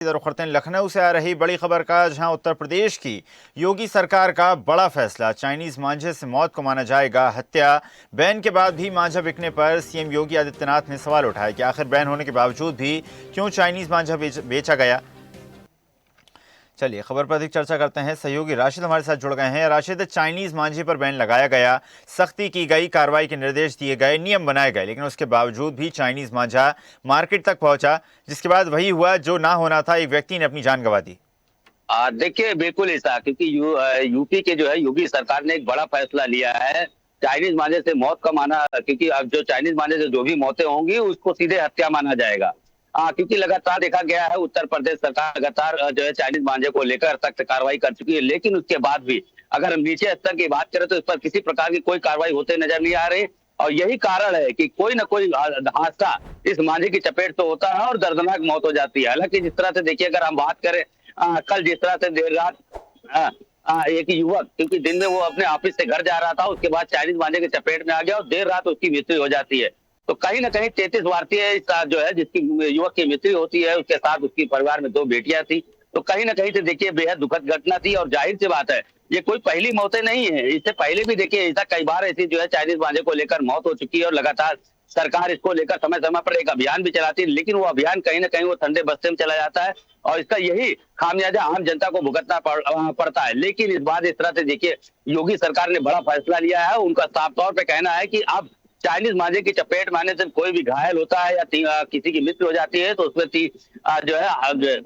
रुख करते हैं लखनऊ से आ रही बड़ी खबर का, जहां उत्तर प्रदेश की योगी सरकार का बड़ा फैसला। चाइनीज मांझे से मौत को माना जाएगा हत्या। बैन के बाद भी मांझा बिकने पर सीएम योगी आदित्यनाथ ने सवाल उठाया कि आखिर बैन होने के बावजूद भी क्यों चाइनीज मांझा बेचा गया। चलिए खबर पर अधिक चर्चा करते हैं। सहयोगी राशिद हमारे साथ जुड़ गए हैं। राशिद, चाइनीज मांझे पर बैन लगाया गया, सख्ती की गई, कार्रवाई के निर्देश दिए गए, नियम बनाए गए, लेकिन उसके बावजूद भी चाइनीज मांझा मार्केट तक पहुंचा, जिसके बाद वही हुआ जो ना होना था, एक व्यक्ति ने अपनी जान गंवा दी। देखिए बिल्कुल ऐसा, क्योंकि यूपी के जो है योगी सरकार ने एक बड़ा फैसला लिया है चाइनीज मांझे से मौत का माना, क्योंकि अब जो चाइनीज मांझे से जो भी मौतें होंगी उसको सीधे हत्या माना जाएगा। क्योंकि लगातार देखा गया है उत्तर प्रदेश सरकार लगातार जो है चाइनीज मांझे को लेकर सख्त कार्रवाई कर चुकी है, लेकिन उसके बाद भी अगर हम नीचे स्तर की बात करें तो इस पर किसी प्रकार की कोई कार्रवाई होते नजर नहीं आ रही। और यही कारण है कि कोई ना कोई हादसा इस मांझे की चपेट तो होता है और दर्दनाक मौत हो जाती है। हालांकि जिस तरह से देखिए, अगर हम बात करें कल जिस तरह से देर रात एक युवक, क्योंकि दिन में वो अपने ऑफिस से घर जा रहा था, उसके बाद चाइनीज मांझे की चपेट में आ गया और देर रात उसकी मृत्यु हो जाती है। तो कहीं ना कहीं 33 भारतीय जो है जिसकी युवक की मृत्यु होती है, उसके साथ उसकी परिवार में 2 बेटियां थी। तो कहीं ना कहीं से देखिए बेहद दुखद घटना थी। और जाहिर सी बात है, ये कोई पहली मौतें नहीं है, इससे पहले भी देखिए ऐसा कई बार ऐसी जो है चाइनीज मांझे को लेकर मौत हो चुकी है। और लगातार सरकार इसको लेकर समय समय पर एक अभियान भी चलाती है, लेकिन वो अभियान कहीं ना कहीं वो ठंडे बस्ते में चला जाता है और इसका यही खामियाजा आम जनता को भुगतना पड़ता है। लेकिन इस बार इस तरह से देखिए योगी सरकार ने बड़ा फैसला लिया है। उनका साफ तौर पे कहना है कि अब चाइनीज मांझे की चपेट में आने से कोई भी घायल होता है या किसी की मृत्यु हो जाती है तो उसमें जो है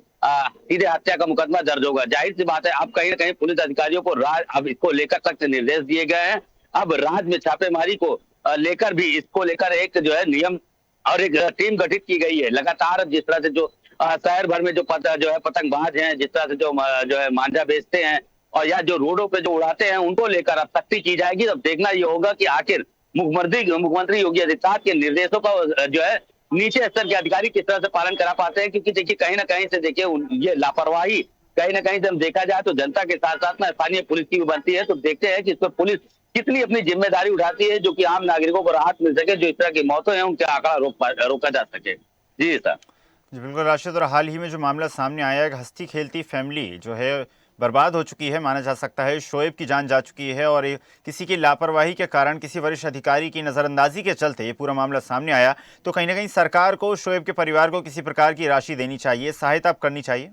सीधे हत्या का मुकदमा दर्ज होगा। जाहिर सी बात है, अब कहीं ना कहीं पुलिस अधिकारियों को अब इसको लेकर सख्त निर्देश दिए गए हैं। अब राज्य में छापेमारी को लेकर भी इसको लेकर एक जो है नियम और एक टीम गठित की गई है। लगातार जिस तरह से जो शहर भर में जो है पतंगबाज हैं, जिस तरह से जो है मांझा बेचते हैं और या जो रोडों पे जो उड़ाते हैं, उनको लेकर अब सख्ती की जाएगी। अब देखना ये होगा कि आखिर मुख्यमंत्री योगी आदित्यनाथ के निर्देशों का जो है नीचे स्तर के अधिकारी किस तरह से पालन करा पाते हैं। क्योंकि देखिए कहीं ना कहीं से देखिए ये लापरवाही कहीं ना कहीं से हम देखा जाए तो जनता के साथ साथ में स्थानीय पुलिस की भी बनती है। तो देखते हैं कि इस पर पुलिस कितनी अपनी जिम्मेदारी उठाती है, जो कि आम नागरिकों को राहत मिल सके, जो इस तरह की मौतें हैं उनका आंकड़ा रोका जा सके। जी सर। जी बिल्कुल राशिद, और हाल ही में जो मामला सामने आया है, हंसती खेलती फैमिली जो है बर्बाद हो चुकी है, माना जा सकता है। शोएब की जान जा चुकी है और किसी की लापरवाही के कारण, किसी वरिष्ठ अधिकारी की नज़रअंदाजी के चलते ये पूरा मामला सामने आया। तो कहीं ना कहीं सरकार को शोएब के परिवार को किसी प्रकार की राशि देनी चाहिए, सहायता करनी चाहिए।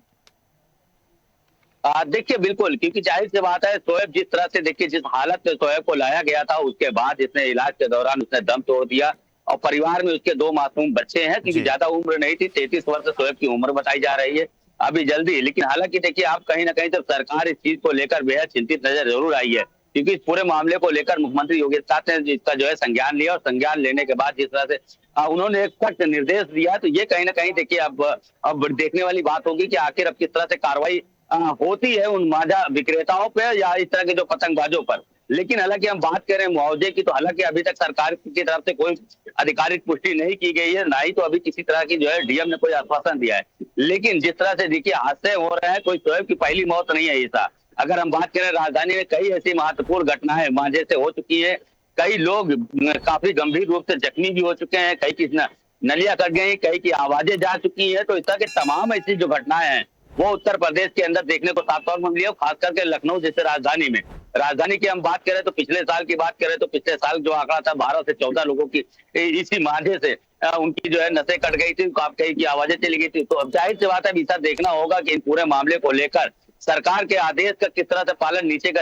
देखिए बिल्कुल, क्योंकि जाहिर सी बात है, शोएब जिस तरह से देखिए जिस हालत में शोएब को लाया गया था, उसके बाद इसने इलाज के दौरान उसने दम तोड़ दिया और परिवार में उसके 2 मासूम बच्चे हैं, क्योंकि जी ज्यादा उम्र नहीं थी, 33 वर्ष शोएब की उम्र बताई जा रही है अभी जल्दी। लेकिन हालांकि देखिए आप कहीं ना कहीं जब सरकार इस चीज को लेकर बेहद चिंतित नजर जरूर आई है, क्योंकि इस पूरे मामले को लेकर मुख्यमंत्री योगी आदित्यनाथ ने इसका जो है संज्ञान लिया और संज्ञान लेने के बाद जिस तरह से उन्होंने एक सख्त निर्देश दिया, तो ये कहीं ना कहीं देखिए अब देखने वाली बात होगी कि आखिर अब किस तरह से कार्रवाई होती है उन मांझा विक्रेताओं पे या इस तरह के जो पतंगबाजों पर। लेकिन हालांकि हम बात करें मुआवजे की, तो हालांकि अभी तक सरकार की तरफ से कोई आधिकारिक पुष्टि नहीं की गई है, ना ही तो अभी किसी तरह की जो है डीएम ने कोई आश्वासन दिया है। लेकिन जिस तरह से देखिए हादसे हो रहे हैं, कोई शोएब की पहली मौत नहीं है ऐसा। अगर हम बात करें राजधानी में कई ऐसी महत्वपूर्ण घटनाएं मांझे से हो चुकी है, कई लोग काफी गंभीर रूप से जख्मी भी हो चुके हैं, कई की नलियां कट गई, कई की आवाजें जा चुकी है। तो इस तरह की तमाम ऐसी जो घटनाएं हैं वो उत्तर प्रदेश के अंदर देखने को साफ तौर पर मिली है, खास करके लखनऊ जैसे राजधानी में। राजधानी की हम बात करें तो पिछले साल की बात करें तो पिछले साल जो आंकड़ा था 12 से 14 लोगों की इसी मांझे से उनकी जो है नसें कट गई थी, कहीं की आवाजें चली गई थी। तो अब जाहिर सी बात है, ऐसा देखना होगा कि इन पूरे मामले को लेकर सरकार के आदेश का किस तरह से पालन नीचे का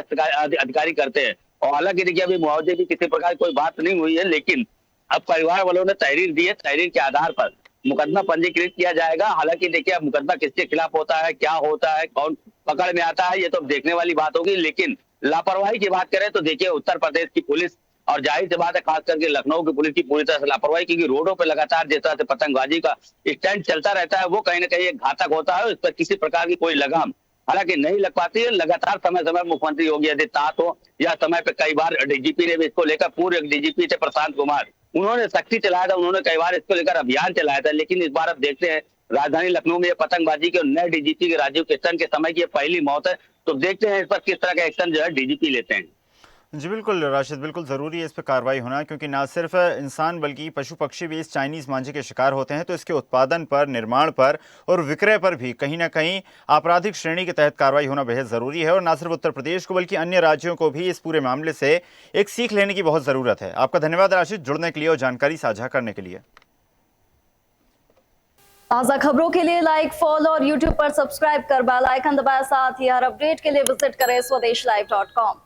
अधिकारी करते हैं। और हालांकि देखिए अभी मुआवजे की किसी प्रकार कोई बात नहीं हुई है, लेकिन अब परिवार वालों ने तहरीर दी है, तहरीर के आधार पर मुकदमा पंजीकृत किया जाएगा। हालांकि देखिए अब मुकदमा किसके खिलाफ होता है, क्या होता है, कौन पकड़ में आता है, ये तो देखने वाली बात होगी। लेकिन लापरवाही की बात करें तो देखिए उत्तर प्रदेश की पुलिस और जाहिर सी बात है खास करके लखनऊ की पुलिस की पूरी तरह से लापरवाही, क्योंकि रोडों पर लगातार जिस तरह से पतंगबाजी का स्टैंड चलता रहता है वो कहीं ना कहीं एक घातक होता है। उस पर किसी प्रकार की कोई लगाम हालांकि नहीं लग पाती है। लगातार समय समय मुख्यमंत्री योगी आदित्यनाथ हो या समय पे कई बार डीजीपी ने भी इसको लेकर, पूर्व डीजीपी थे प्रशांत कुमार, उन्होंने सख्ती चलाया था, उन्होंने कई बार इसको लेकर अभियान चलाया था। लेकिन इस बार अब देखते हैं राजधानी लखनऊ में ये पतंगबाजी के नए डीजीपी के राजीव किशन के समय की पहली मौत है। तो देखते हैं इस पर किस तरह का एक्शन जो है डीजीपी लेते हैं। जी बिल्कुल राशिद, बिल्कुल ज़रूरी है इस पे कार्रवाई होना, क्योंकि ना सिर्फ इंसान बल्कि पशु पक्षी भी इस चाइनीज़ मांझे के शिकार होते हैं। तो इसके उत्पादन पर, निर्माण पर और विक्रय पर भी कहीं ना कहीं आपराधिक श्रेणी के तहत कार्रवाई होना बेहद ज़रूरी है। और ना सिर्फ उत्तर प्रदेश को बल्कि अन्य राज्यों को भी इस पूरे मामले से एक सीख लेने की बहुत ज़रूरत है। आपका धन्यवाद राशिद, जुड़ने के लिए और जानकारी साझा करने के लिए। ताज़ा खबरों के लिए लाइक, फॉलो और यूट्यूब पर सब्सक्राइब कर बेल आइकन दबाएं। साथ ही हर अपडेट के लिए विजिट करें स्वदेशलाइव.com।